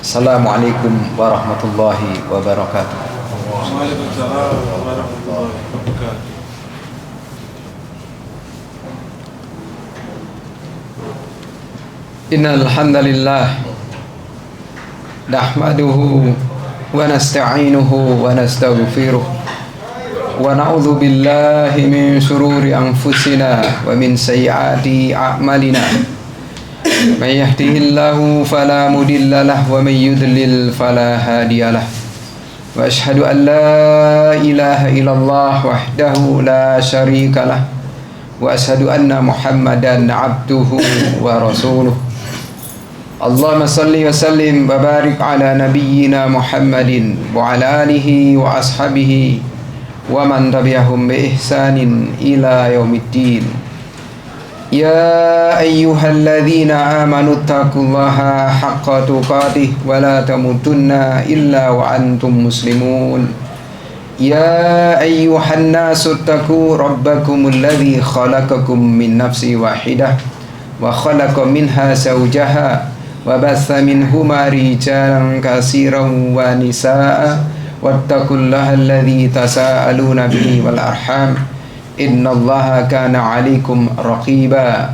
Assalamualaikum warahmatullahi wabarakatuh. Waalaikumsalam warahmatullahi wabarakatuh. Innal hamdalillah nahmaduhu wa nasta'inuhu wa nastaghfiruh wa na'udzu billahi min shururi anfusina wa min sayyiati a'malina. May yahdihillahu fala mudilla lahu wa may yudlil fala hadiyalah. Wa asyhadu an la ilaha illallah wahdahu la syarika lah. Wa asyhadu anna Muhammadan abduhu wa rasuluh. Allahumma salli wa sallim wa barik ala nabiyyina Muhammadin wa ala alihi wa ashabihi wa man tabi'ahum bi ihsanin ila yaumiddin. Ya ayyuhalladzina amanu taqullaha haqqa tuqatih wa la tamutunna illa wa antum muslimun. Ya ayyuhan nasu taqu rabbakumul ladzi khalaqakum min nafsin wahidah wa khalaqa minha zawjaha wa bassa minhuma rijalan katsiran wa nisaa wattaqullaha alladzi tasaaluna bihi wal arham innallaha kana 'alaikum raqiba.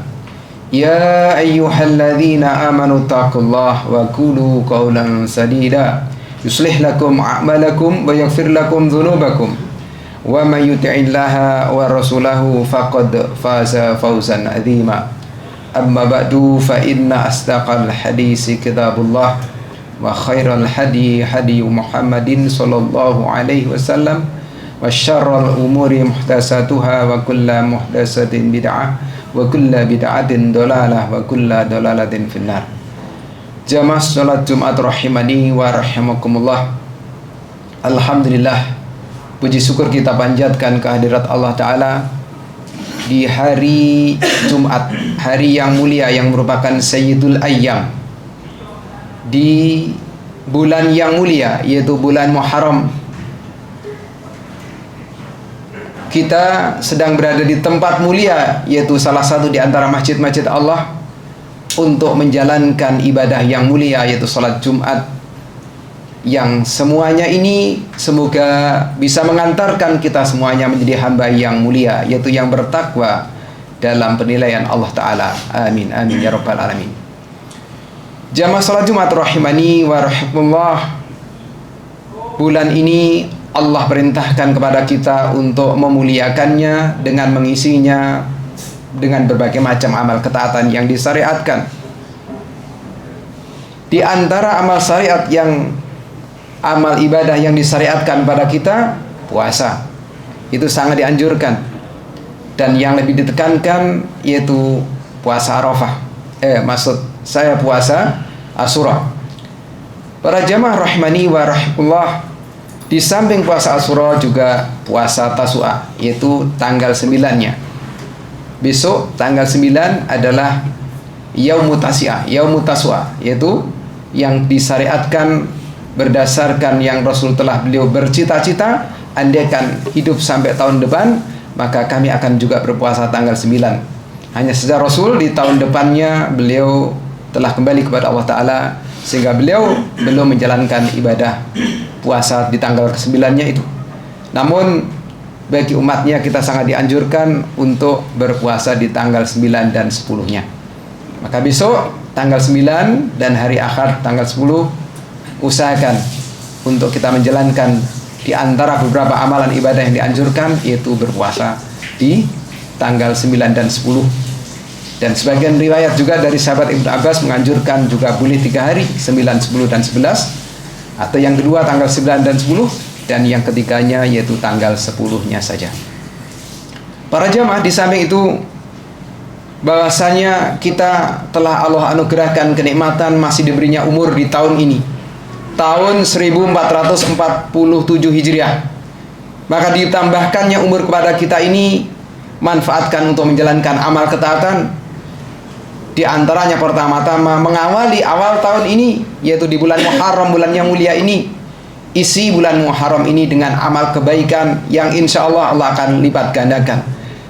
Ya ayyuhalladzina amanu taqullaha wa qulu qawlan sadida yuslih lakum a'malakum wa yaghfir lakum dhunubakum wa may yuti'illaha wa rasulahu faqad faza fawzan 'azima. Amma ba'du fa inna asdaqal hadisi kitabullah wa khairal hadi hadi Muhammadin sallallahu alaihi wasallam wa syarrul umuri muhdatsatuha wa kullu muhdatsatin bid'ah wa kullu bid'atin dhalalah wa kullu dhalalatin finnar. Jamaah salat Jumat rahimani wa rahimakumullah. Alhamdulillah, puji syukur kita panjatkan kehadirat Allah Ta'ala di hari Jumat, hari yang mulia yang merupakan Sayyidul Ayyam, di bulan yang mulia yaitu bulan Muharram. Kita sedang berada di tempat mulia yaitu salah satu di antara masjid-masjid Allah untuk menjalankan ibadah yang mulia yaitu salat Jumat, yang semuanya ini semoga bisa mengantarkan kita semuanya menjadi hamba yang mulia, yaitu yang bertakwa dalam penilaian Allah Ta'ala. Amin, amin, ya rabbal alamin. Jamaah salat Jumat rahimani wa rahimakumullah, bulan ini Allah perintahkan kepada kita untuk memuliakannya dengan mengisinya dengan berbagai macam amal ketaatan yang disyariatkan. Di antara amal syariat amal ibadah yang disyariatkan pada kita, puasa. Itu sangat dianjurkan. Dan yang lebih ditekankan yaitu puasa Arafah. Puasa Asyura. Para jamaah rahimani wa rahimakumullah, di samping puasa Asyura juga puasa Tasu'a, yaitu tanggal 9-nya. Besok tanggal 9 adalah Yaumut Tasi'ah, Yaumut Tasu'a, yaitu yang disyariatkan berdasarkan yang Rasul telah beliau bercita-cita, andaikan hidup sampai tahun depan maka kami akan juga berpuasa tanggal 9. Hanya saja Rasul di tahun depannya beliau telah kembali kepada Allah Ta'ala, sehingga beliau belum menjalankan ibadah puasa di tanggal ke-9-nya itu. Namun bagi umatnya kita sangat dianjurkan untuk berpuasa di tanggal 9 dan 10-nya. Maka besok tanggal 9 dan hari Ahad tanggal 10 usahakan untuk kita menjalankan di antara beberapa amalan ibadah yang dianjurkan, yaitu berpuasa di tanggal 9 dan 10. Dan sebagian riwayat juga dari sahabat Ibnu Abbas menganjurkan juga boleh 3 hari, 9, 10, dan 11. Atau yang kedua tanggal 9 dan 10. Dan yang ketiganya yaitu tanggal 10-nya saja. Para jamaah, di samping itu bahwasanya kita telah Allah anugerahkan kenikmatan masih diberinya umur di tahun ini, tahun 1447 Hijriah. Maka ditambahkannya umur kepada kita ini, manfaatkan untuk menjalankan amal ketaatan. Di antaranya pertama-tama mengawali awal tahun ini, yaitu di bulan Muharram, bulan yang mulia ini. Isi bulan Muharram ini dengan amal kebaikan yang insya Allah Allah akan lipat gandakan.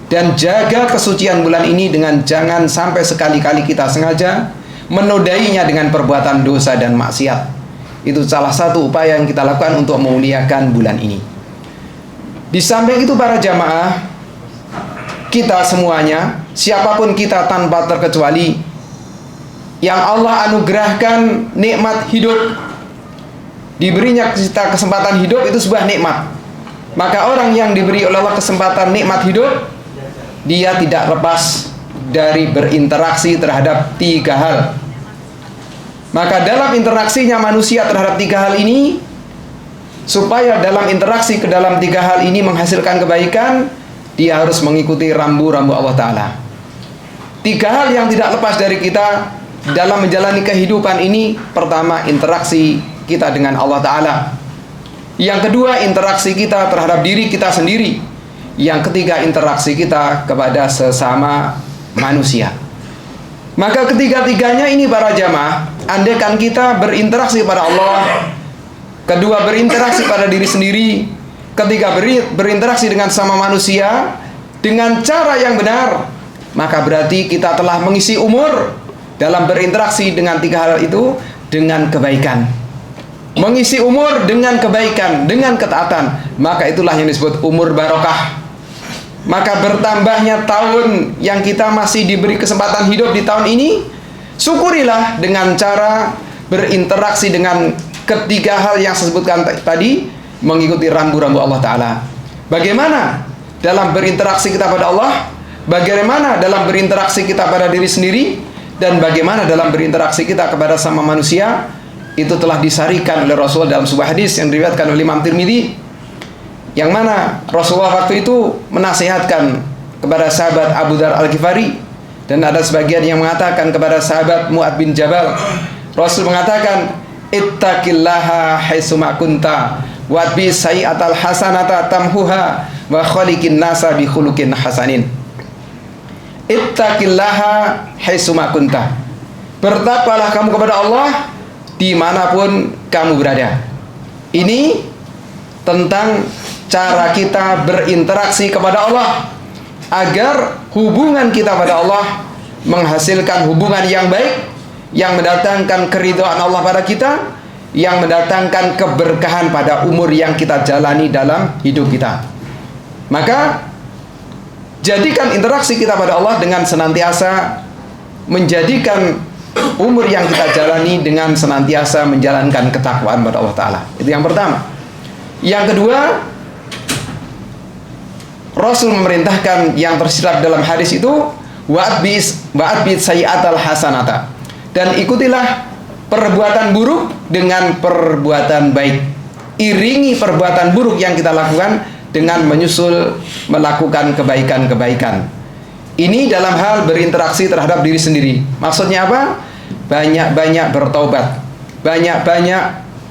Dan jaga kesucian bulan ini dengan jangan sampai sekali-kali kita sengaja menodainya dengan perbuatan dosa dan maksiat. Itu salah satu upaya yang kita lakukan untuk memuliakan bulan ini. Di samping itu para jamaah, kita semuanya, siapapun kita tanpa terkecuali, yang Allah anugerahkan nikmat hidup, diberinya kita kesempatan hidup, itu sebuah nikmat. Maka orang yang diberi oleh Allah kesempatan nikmat hidup, dia tidak lepas dari berinteraksi terhadap 3 hal. Maka dalam interaksinya manusia terhadap 3 hal ini, supaya dalam interaksi ke dalam 3 hal ini menghasilkan kebaikan, dia harus mengikuti rambu-rambu Allah Ta'ala. 3 hal yang tidak lepas dari kita dalam menjalani kehidupan ini. Pertama, interaksi kita dengan Allah Ta'ala. Yang kedua, interaksi kita terhadap diri kita sendiri. Yang ketiga, interaksi kita kepada sesama manusia. Maka ketiga-tiganya ini para jamaah, andaikan kita berinteraksi pada Allah, kedua berinteraksi pada diri sendiri, ketiga berinteraksi dengan sama manusia dengan cara yang benar, maka berarti kita telah mengisi umur dalam berinteraksi dengan 3 hal itu dengan kebaikan. Mengisi umur dengan kebaikan, dengan ketaatan, maka itulah yang disebut umur barokah. Maka bertambahnya tahun yang kita masih diberi kesempatan hidup di tahun ini, syukurilah dengan cara berinteraksi dengan ketiga hal yang saya sebutkan tadi, mengikuti rambu-rambu Allah Ta'ala. Bagaimana dalam berinteraksi kita pada Allah, bagaimana dalam berinteraksi kita pada diri sendiri, dan bagaimana dalam berinteraksi kita kepada sama manusia, itu telah disarikan oleh Rasul dalam sebuah hadis yang diriwayatkan oleh Imam Tirmidzi, yang mana Rasulullah waktu itu menasihatkan kepada sahabat Abu Dzar Al-Ghifari, dan ada sebagian yang mengatakan kepada sahabat Mu'adz bin Jabal. Rasul mengatakan, ittaqillaha haitsuma kunta wa'bi sayyi'atal hasanata tamhuha wa khaliqin nasa bi khuluqin hasanin. Ittaqillaha haitsuma kunta. Bertakwalah kamu kepada Allah dimanapun kamu berada. Ini tentang cara kita berinteraksi kepada Allah, agar hubungan kita pada Allah menghasilkan hubungan yang baik, yang mendatangkan keridhaan Allah pada kita, yang mendatangkan keberkahan pada umur yang kita jalani dalam hidup kita. Maka jadikan interaksi kita pada Allah dengan senantiasa menjadikan umur yang kita jalani dengan senantiasa menjalankan ketakwaan pada Allah Ta'ala. Itu yang pertama. Yang kedua, Rasul memerintahkan yang tersirat dalam hadis itu, wa'atbis sayyi'atal hasanata, dan ikutilah perbuatan buruk dengan perbuatan baik. Iringi perbuatan buruk yang kita lakukan dengan menyusul melakukan kebaikan-kebaikan. Ini dalam hal berinteraksi terhadap diri sendiri. Maksudnya apa? Banyak-banyak bertaubat, banyak-banyak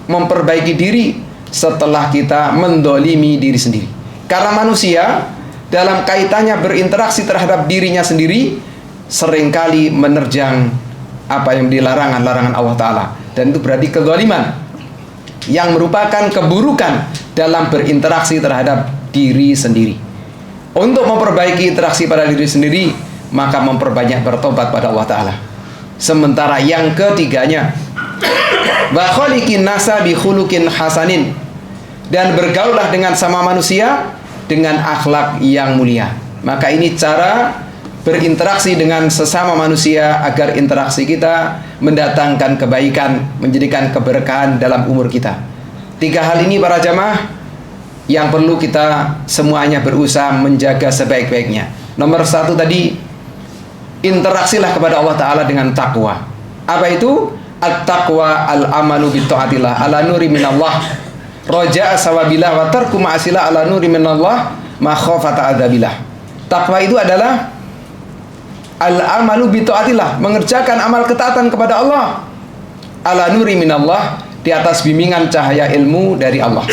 memperbaiki diri setelah kita mendolimi diri sendiri. Karena manusia dalam kaitannya berinteraksi terhadap dirinya sendiri seringkali menerjang apa yang dilarangan-larangan Allah Ta'ala, dan itu berarti kezaliman yang merupakan keburukan dalam berinteraksi terhadap diri sendiri. Untuk memperbaiki interaksi pada diri sendiri, maka memperbanyak bertobat pada Allah Ta'ala. Sementara yang ketiganya, wa khaliqin nasa bi khuluqin hasanin, dan bergaulah dengan sama manusia dengan akhlak yang mulia. Maka ini cara berinteraksi dengan sesama manusia agar interaksi kita mendatangkan kebaikan, menjadikan keberkahan dalam umur kita. 3 hal ini para jamaah yang perlu kita semuanya berusaha menjaga sebaik-baiknya. Nomor 1 tadi, interaksilah kepada Allah Ta'ala dengan takwa. Apa itu? At-taqwa al-amalu bi-ta'atillah ala nuri minallah, roja'a sawabillah wa tarku ma'asilah ala nuri minallah ma khafata adzabillah. Takwa itu adalah al-amalu bi ta'atillah, mengerjakan amal ketaatan kepada Allah, ala nuri minallah, di atas bimbingan cahaya ilmu dari Allah.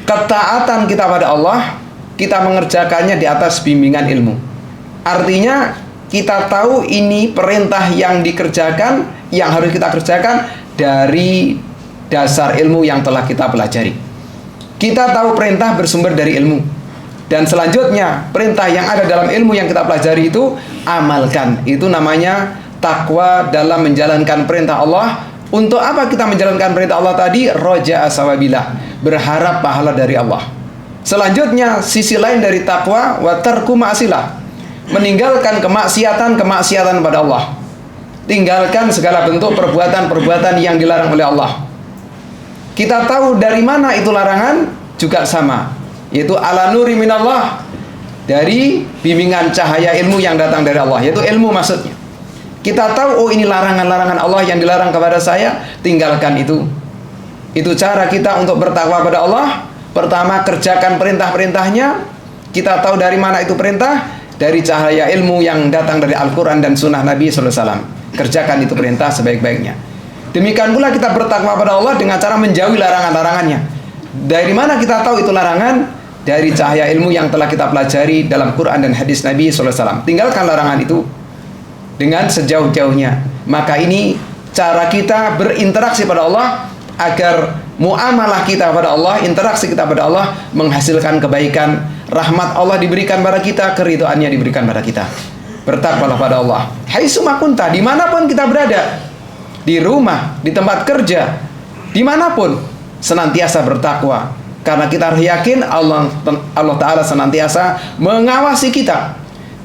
Ketaatan kita pada Allah, kita mengerjakannya di atas bimbingan ilmu. Artinya kita tahu ini perintah yang dikerjakan, yang harus kita kerjakan dari dasar ilmu yang telah kita pelajari. Kita tahu perintah bersumber dari ilmu, dan selanjutnya perintah yang ada dalam ilmu yang kita pelajari itu amalkan. Itu namanya takwa dalam menjalankan perintah Allah Untuk apa kita menjalankan perintah Allah tadi? Roja asawabilah, berharap pahala dari Allah. Selanjutnya, sisi lain dari takwa, wa tarku ma'asilah, meninggalkan kemaksiatan pada Allah. Tinggalkan segala bentuk perbuatan-perbuatan yang dilarang oleh Allah. Kita tahu dari mana itu larangan juga sama, yaitu ala nuri minallah, dari bimbingan cahaya ilmu yang datang dari Allah, yaitu ilmu maksudnya. Kita tahu, oh ini larangan-larangan Allah yang dilarang kepada saya, tinggalkan itu. Itu cara kita untuk bertakwa pada Allah. Pertama, kerjakan perintah-perintahnya. Kita tahu dari mana itu perintah, dari cahaya ilmu yang datang dari Al-Quran dan Sunnah Nabi SAW. Kerjakan itu perintah sebaik-baiknya. Demikian pula kita bertakwa pada Allah dengan cara menjauhi larangan-larangannya. Dari mana kita tahu itu larangan? Dari cahaya ilmu yang telah kita pelajari dalam Quran dan hadis Nabi SAW. Tinggalkan larangan itu dengan sejauh-jauhnya. Maka ini cara kita berinteraksi pada Allah, agar muamalah kita pada Allah, interaksi kita pada Allah menghasilkan kebaikan, rahmat Allah diberikan pada kita, keridhaannya diberikan pada kita. Bertakwalah pada Allah haitsuma kunta, dimanapun kita berada, di rumah, di tempat kerja, dimanapun, senantiasa bertakwa. Karena kita yakin Allah Ta'ala senantiasa mengawasi kita.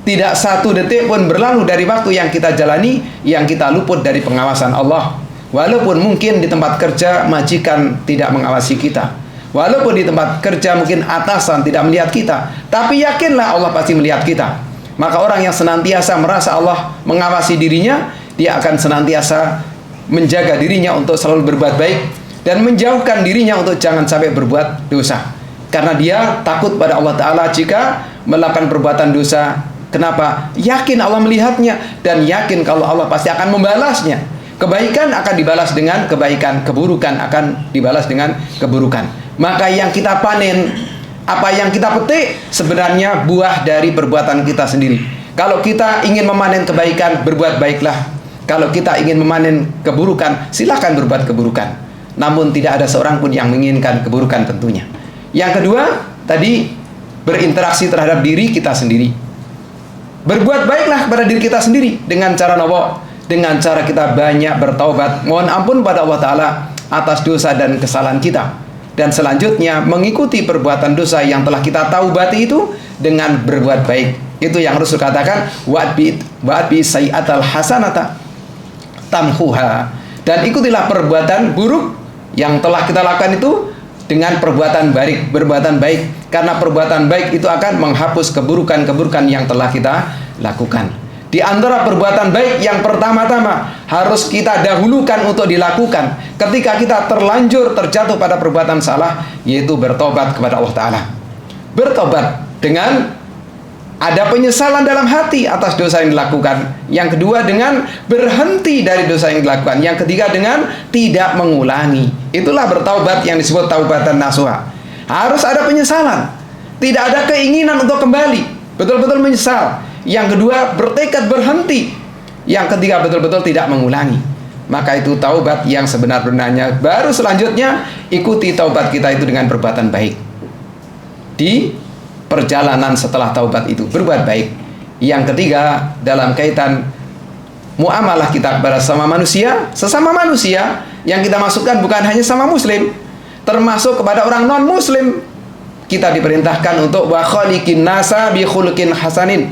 Tidak satu detik pun berlalu dari waktu yang kita jalani yang kita luput dari pengawasan Allah. Walaupun mungkin di tempat kerja majikan tidak mengawasi kita, walaupun di tempat kerja mungkin atasan tidak melihat kita, tapi yakinlah Allah pasti melihat kita. Maka orang yang senantiasa merasa Allah mengawasi dirinya, dia akan senantiasa menjaga dirinya untuk selalu berbuat baik dan menjauhkan dirinya untuk jangan sampai berbuat dosa. Karena dia takut pada Allah Ta'ala jika melakukan perbuatan dosa. Kenapa? Yakin Allah melihatnya dan yakin kalau Allah pasti akan membalasnya. Kebaikan akan dibalas dengan kebaikan, keburukan akan dibalas dengan keburukan. Maka yang kita panen, apa yang kita petik, sebenarnya buah dari perbuatan kita sendiri. Kalau kita ingin memanen kebaikan, berbuat baiklah. Kalau kita ingin memanen keburukan, silakan berbuat keburukan. Namun tidak ada seorang pun yang menginginkan keburukan tentunya. Yang kedua, tadi berinteraksi terhadap diri kita sendiri. Berbuat baiklah kepada diri kita sendiri dengan cara nopo, dengan cara kita banyak bertaubat, mohon ampun pada Allah Ta'ala atas dosa dan kesalahan kita. Dan selanjutnya mengikuti perbuatan dosa yang telah kita taubati itu dengan berbuat baik. Itu yang Rasul katakan, wa'adbi sayyi'atal hasanata tamhuha. Dan ikutilah perbuatan buruk yang telah kita lakukan itu dengan perbuatan baik, berbuatan baik. Karena perbuatan baik itu akan menghapus keburukan-keburukan yang telah kita lakukan. Di antara perbuatan baik yang pertama-tama harus kita dahulukan untuk dilakukan ketika kita terlanjur terjatuh pada perbuatan salah, yaitu bertobat kepada Allah Ta'ala. Bertobat dengan ada penyesalan dalam hati atas dosa yang dilakukan. Yang kedua dengan berhenti dari dosa yang dilakukan. Yang ketiga dengan tidak mengulangi. Itulah bertaubat yang disebut taubatan nasuha. Harus ada penyesalan, tidak ada keinginan untuk kembali, betul-betul menyesal. Yang kedua bertekad berhenti. Yang ketiga betul-betul tidak mengulangi. Maka itu taubat yang sebenar-benarnya. Baru selanjutnya ikuti taubat kita itu dengan perbuatan baik. Di perjalanan setelah taubat itu berbuat baik. Yang ketiga dalam kaitan muamalah kita kepada sesama manusia yang kita masukkan bukan hanya sama muslim, termasuk kepada orang non muslim. Kita diperintahkan untuk wa khaliqin nasa bi khuluqin hasanin.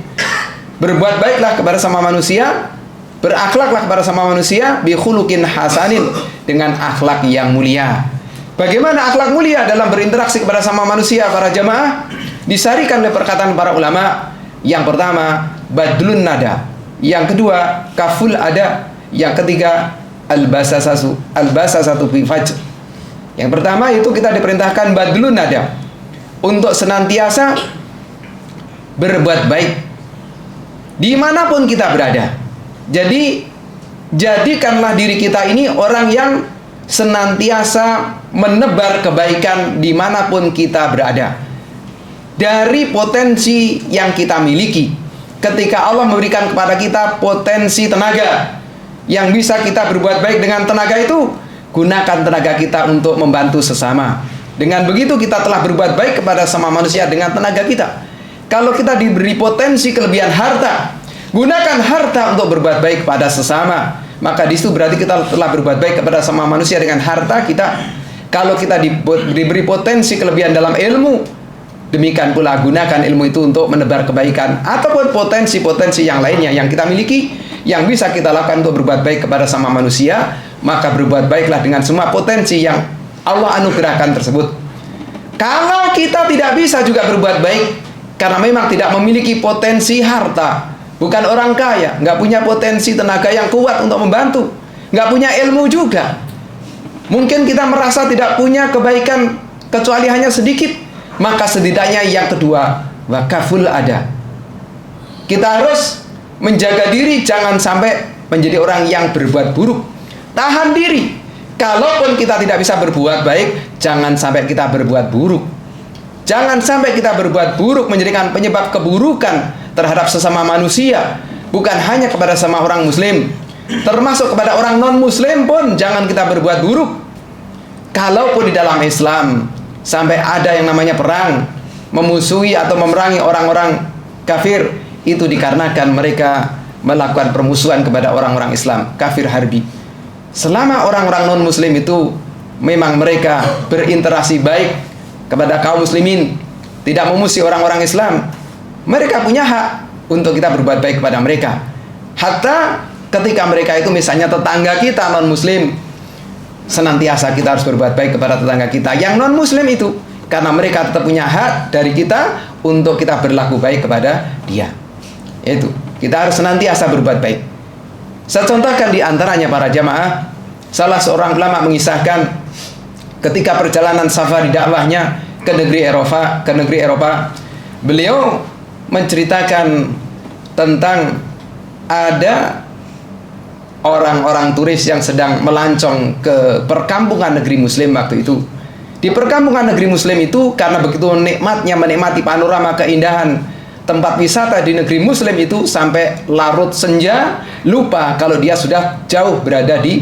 Berbuat baiklah kepada sama manusia, berakhlaklah kepada sama manusia bi khuluqin hasanin, dengan akhlak yang mulia. Bagaimana akhlak mulia dalam berinteraksi kepada sama manusia, para jamaah? Disarikan oleh perkataan para ulama. Yang pertama, badlun nada. Yang kedua, kaful ada. Yang ketiga, albasasatu fi fajr. Yang pertama itu kita diperintahkan badlun nada, untuk senantiasa berbuat baik dimanapun kita berada. Jadi jadikanlah diri kita ini orang yang senantiasa menebar kebaikan dimanapun kita berada. Dari potensi yang kita miliki, ketika Allah memberikan kepada kita potensi tenaga yang bisa kita berbuat baik dengan tenaga itu, gunakan tenaga kita untuk membantu sesama. Dengan begitu kita telah berbuat baik kepada sama manusia dengan tenaga kita. Kalau kita diberi potensi kelebihan harta, gunakan harta untuk berbuat baik kepada sesama. maka di situ berarti kita telah berbuat baik kepada sama manusia dengan harta kita. Kalau kita diberi potensi kelebihan dalam ilmu, demikian pula gunakan ilmu itu untuk menebar kebaikan ataupun potensi-potensi yang lainnya yang kita miliki, yang bisa kita lakukan untuk berbuat baik kepada sama manusia, maka berbuat baiklah dengan semua potensi yang Allah anugerahkan tersebut. Kalau kita tidak bisa juga berbuat baik karena memang tidak memiliki potensi harta, bukan orang kaya, nggak punya potensi tenaga yang kuat untuk membantu, nggak punya ilmu juga, mungkin kita merasa tidak punya kebaikan kecuali hanya sedikit, maka setidaknya yang kedua, wakaful ada. Kita harus menjaga diri jangan sampai menjadi orang yang berbuat buruk. Tahan diri. Kalaupun kita tidak bisa berbuat baik, jangan sampai kita berbuat buruk. Jangan sampai kita berbuat buruk menjadikan penyebab keburukan terhadap sesama manusia, bukan hanya kepada sama orang muslim, termasuk kepada orang non muslim pun jangan kita berbuat buruk. Kalaupun di dalam Islam sampai ada yang namanya perang, memusuhi atau memerangi orang-orang kafir, itu dikarenakan mereka melakukan permusuhan kepada orang-orang Islam, kafir harbi. Selama orang-orang non-muslim itu memang mereka berinteraksi baik kepada kaum muslimin, tidak memusuhi orang-orang Islam, mereka punya hak untuk kita berbuat baik kepada mereka. Hatta ketika mereka itu misalnya tetangga kita non-muslim, senantiasa kita harus berbuat baik kepada tetangga kita yang non-muslim itu, karena mereka tetap punya hak dari kita untuk kita berlaku baik kepada dia. Itu, kita harus senantiasa berbuat baik. Saya contohkan di antaranya para jamaah, salah seorang ulama mengisahkan ketika perjalanan safari dakwahnya ke negeri Eropa, beliau menceritakan tentang ada orang-orang turis yang sedang melancong ke perkampungan negeri muslim waktu itu. Di perkampungan negeri muslim itu, karena begitu nikmatnya menikmati panorama keindahan tempat wisata di negeri muslim itu, sampai larut senja lupa kalau dia sudah jauh berada di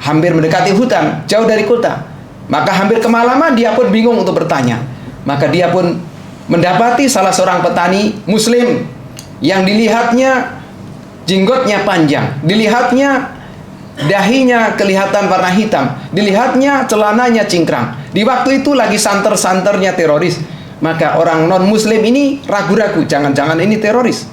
hampir mendekati hutan, jauh dari kota. Maka hampir kemalaman dia pun bingung untuk bertanya. Maka dia pun mendapati salah seorang petani muslim yang dilihatnya jenggotnya panjang, dilihatnya dahinya kelihatan warna hitam, dilihatnya celananya cingkrang. Di waktu itu lagi santer-santernya teroris. Maka orang non-muslim ini ragu-ragu, jangan-jangan ini teroris.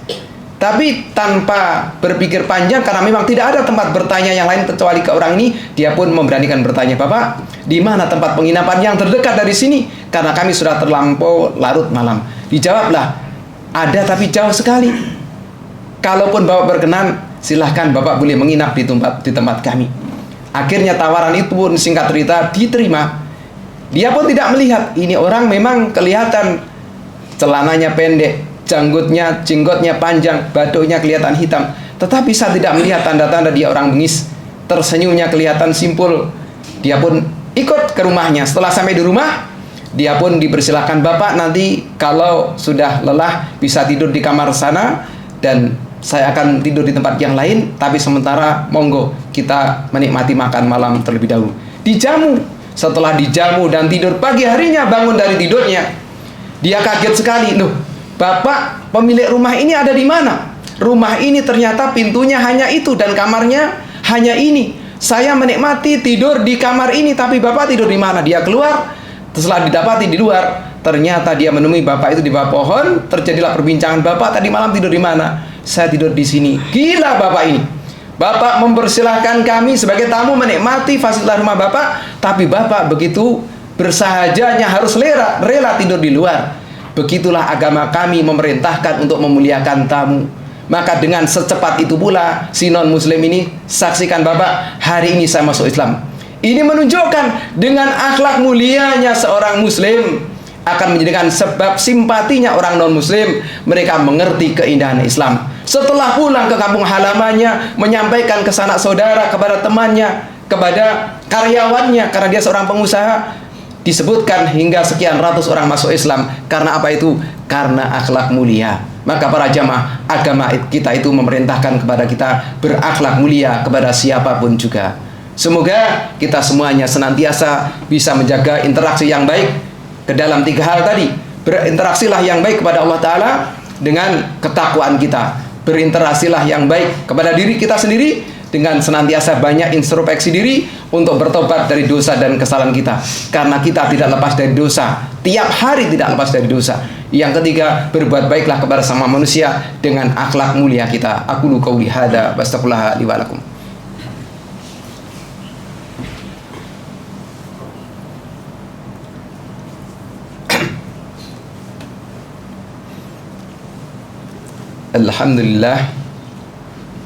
Tapi tanpa berpikir panjang, karena memang tidak ada tempat bertanya yang lain kecuali ke orang ini, dia pun memberanikan bertanya, "Bapak, di mana tempat penginapan yang terdekat dari sini? Karena kami sudah terlampau larut malam." Dijawablah, "Ada tapi jauh sekali. Kalaupun Bapak berkenan, silahkan Bapak boleh menginap di tempat kami." Akhirnya tawaran itu pun singkat cerita diterima. Dia pun tidak melihat, ini orang memang kelihatan celananya pendek, jenggotnya panjang, badonya kelihatan hitam, tetapi saya tidak melihat tanda-tanda dia orang bengis. Tersenyumnya kelihatan simpul. Dia pun ikut ke rumahnya. Setelah sampai di rumah, dia pun dipersilahkan, "Bapak nanti kalau sudah lelah bisa tidur di kamar sana, dan saya akan tidur di tempat yang lain, tapi sementara monggo kita menikmati makan malam terlebih dahulu." Dijamu. Setelah dijamu dan tidur, pagi harinya bangun dari tidurnya, dia kaget sekali. "Loh, Bapak pemilik rumah ini ada di mana? Rumah ini ternyata pintunya hanya itu dan kamarnya hanya ini. Saya menikmati tidur di kamar ini, tapi Bapak tidur di mana?" Dia keluar. Setelah didapati di luar, ternyata dia menemui Bapak itu di bawah pohon. Terjadilah perbincangan, "Bapak tadi malam tidur di mana?" "Saya tidur di sini." "Gila Bapak ini. Bapak mempersilahkan kami sebagai tamu menikmati fasilitas rumah Bapak, tapi Bapak begitu bersahajanya harus rela tidur di luar." Begitulah agama kami memerintahkan untuk memuliakan tamu. Maka dengan secepat itu pula si non muslim ini, saksikan Bapak, hari ini saya masuk Islam. Ini menunjukkan dengan akhlak mulianya seorang muslim akan menjadikan sebab simpatinya orang non muslim, mereka mengerti keindahan Islam. Setelah pulang ke kampung halamannya, menyampaikan ke sanak saudara, kepada temannya, kepada karyawannya, karena dia seorang pengusaha, disebutkan hingga sekian ratus orang masuk Islam. Karena apa itu? Karena akhlak mulia. Maka para jamaah, agama kita itu memerintahkan kepada kita berakhlak mulia kepada siapapun juga. Semoga kita semuanya senantiasa bisa menjaga interaksi yang baik ke dalam tiga hal tadi. Berinteraksilah yang baik kepada Allah Ta'ala dengan ketakwaan kita. Berinteraksilah yang baik kepada diri kita sendiri dengan senantiasa banyak introspeksi diri untuk bertobat dari dosa dan kesalahan kita, karena kita tidak lepas dari dosa, tiap hari tidak lepas dari dosa. Yang ketiga, berbuat baiklah kepada sama manusia dengan akhlak mulia kita. Aqulu qouli hadza wa astaghfirullah li wa lakum.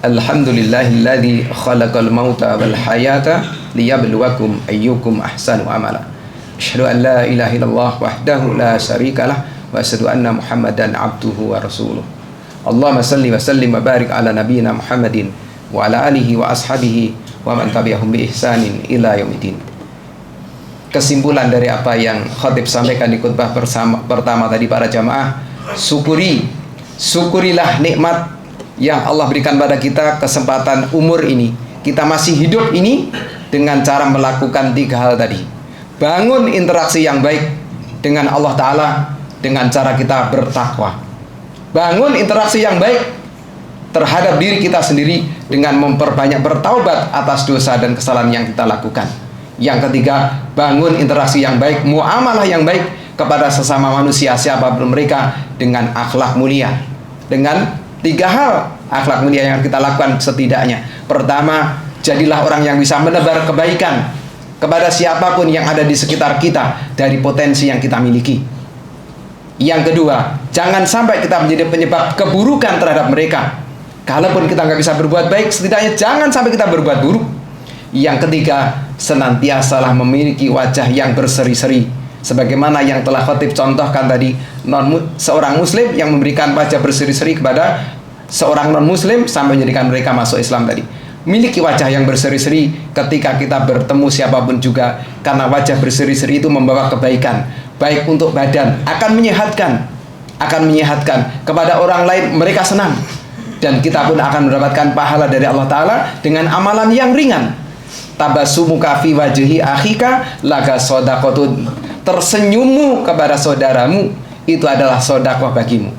Alhamdulillahilladzi khalaqal mauta wal hayata liyabluwakum ayyukum ahsanu amala. Asyhadu an la ilaha illallah wahdahu la syarikalah wa asyhadu anna Muhammadan abduhu wa rasuluh. Allahumma salli wa sallim wa barik ala nabiyyina Muhammadin wa ala alihi wa ashabihi wa man tabi'ahum bi ihsanin ila yaumiddin. Kesimpulan dari apa yang khatib sampaikan di khutbah pertama tadi, para jamaah, syukurilah nikmat yang Allah berikan pada kita, kesempatan umur ini, kita masih hidup ini, dengan cara melakukan 3 hal tadi. Bangun interaksi yang baik dengan Allah Ta'ala dengan cara kita bertakwa. Bangun interaksi yang baik terhadap diri kita sendiri dengan memperbanyak bertaubat atas dosa dan kesalahan yang kita lakukan. Yang ketiga, bangun interaksi yang baik, muamalah yang baik kepada sesama manusia siapapun mereka dengan akhlak mulia. Dengan 3 hal akhlak mulia yang kita lakukan setidaknya. Pertama, jadilah orang yang bisa menebar kebaikan kepada siapapun yang ada di sekitar kita dari potensi yang kita miliki. Yang kedua, jangan sampai kita menjadi penyebab keburukan terhadap mereka. Kalaupun kita nggak bisa berbuat baik, setidaknya jangan sampai kita berbuat buruk. Yang ketiga, senantiasalah memiliki wajah yang berseri-seri, sebagaimana yang telah khatib contohkan tadi, seorang muslim yang memberikan wajah berseri-seri kepada seorang non-muslim sampai menjadikan mereka masuk Islam tadi. Miliki wajah yang berseri-seri ketika kita bertemu siapapun juga, karena wajah berseri-seri itu membawa kebaikan, baik untuk badan, akan menyehatkan kepada orang lain, mereka senang, dan kita pun akan mendapatkan pahala dari Allah Ta'ala dengan amalan yang ringan. Tabasumuka fi wajhi akhika laga sodakotun. Tersenyummu kepada saudaramu itu adalah sodakoh bagimu.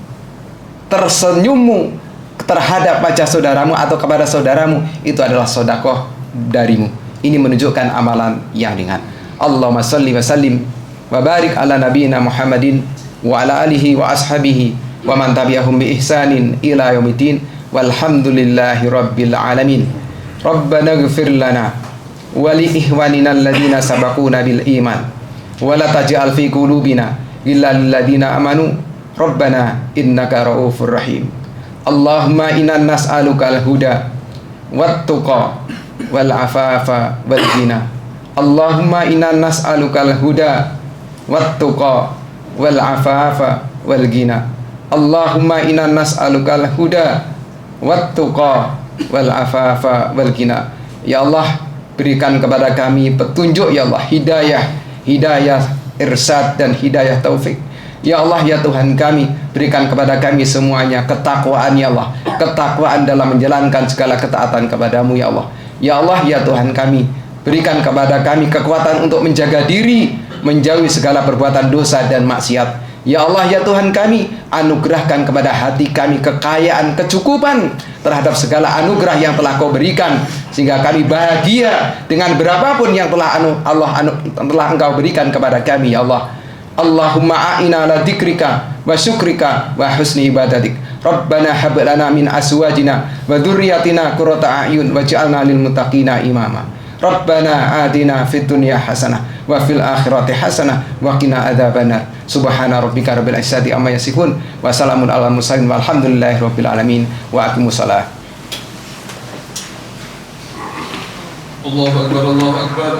Tersenyummu terhadap wajah saudaramu atau kepada saudaramu itu adalah sodakoh darimu. Ini menunjukkan amalan yang ringan. Allahumma salli wa sallim wa barik ala nabiyyina Muhammadin wa ala alihi wa ashabihi wa man tabi'ahum bi ihsanin ila yaumiddin. Walhamdulillahi rabbil alamin. Rabbana ighfir lana wa li ikhwanina alladhina sabaquna bil iman wa la taj'al fi qulubina ghillan lil ladzina amanu rabbana innaka raufur rahim. Allahumma inna nas'aluka al-huda wat tuqa wal afafa wal ghina. Allahumma inna nas'aluka al-huda wat tuqa wal afafa wal ghina. Allahumma inna nas'aluka al-huda wat tuqa wal afafa wal ghina. Ya Allah, berikan kepada kami petunjuk, ya Allah, hidayah irsyad dan hidayah taufik. Ya Allah, ya Tuhan kami, berikan kepada kami semuanya ketakwaan, ya Allah, ketakwaan dalam menjalankan segala ketaatan kepadamu, ya Allah. Ya Allah, ya Tuhan kami, berikan kepada kami kekuatan untuk menjaga diri, menjauhi segala perbuatan dosa dan maksiat. Ya Allah, ya Tuhan kami, anugerahkan kepada hati kami kekayaan, kecukupan terhadap segala anugerah yang telah Kau berikan, sehingga kami bahagia dengan berapapun yang telah telah Engkau berikan kepada kami, ya Allah. Allahumma a'ina ala dzikrika wa syukrika wa husni ibadatik. Rabbana hab lana min azwajina wa dzurriyyatina qurrata a'yun waj'alna lil muttaqina imama. Rabbana atina fid dunya hasanah wa fil akhirati hasanah wa qina adzabannar. Subhana rabbika rabbil izzati amma yasifun wa salamun alal mursalin walhamdulillahi rabbil alamin. Wa aqimussalah. Allahu akbar, Allahu akbar.